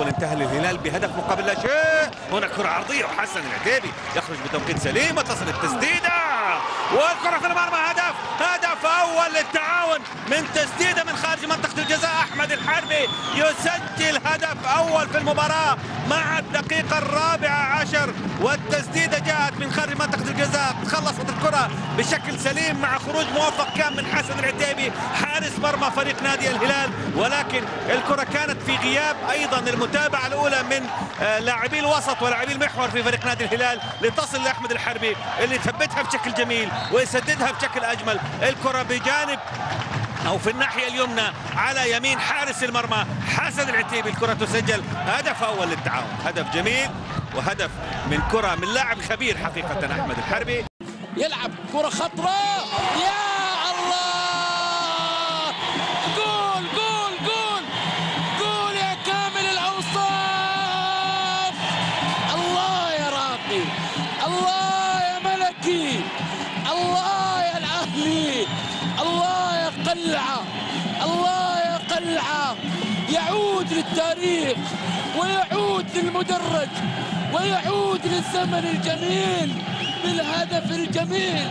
انتهى للهلال بهدف مقابل لا شيء. هنا كرة عرضية وحسن العتيبي يخرج بتوقيت سليم وتصل التسديدة والكرة في المرمى. هدف أول للتعاون من تسديدة من خارج منطقة الجزاء. أحمد الحربي يسجل هدف أول في المباراة مع الدقيقة 14 والتسديدة جاءت من خارج منطقة الجزاء. تخلصت الكرة بشكل سليم مع خروج موفق كان من حسن العتيبي حارس مرمى فريق نادي الهلال، ولكن الكرة كانت في غياب أيضا المتابعة الأولى من لاعبي الوسط ولاعبي المحور في فريق نادي الهلال لتصل لأحمد الحربي اللي ثبتها بشكل جميل ويسددها بشكل أجمل. الكرة بجانب أو في الناحية اليمنى على يمين حارس المرمى حسن العتيبي. الكرة تسجل هدف أول للتعاون، هدف جميل وهدف من كرة من لاعب خبير حقيقة أحمد الحربي. يلعب كرة خطرة يا الله، جول جول جول جول يا كامل الأوصاف. الله يا راقي، الله يا ملكي، الله يا الأهلي، الله يا قلعة، الله يا قلعة. يعود للتاريخ ويعود للمدرج ويعود للزمن الجميل بالهدف الجميل.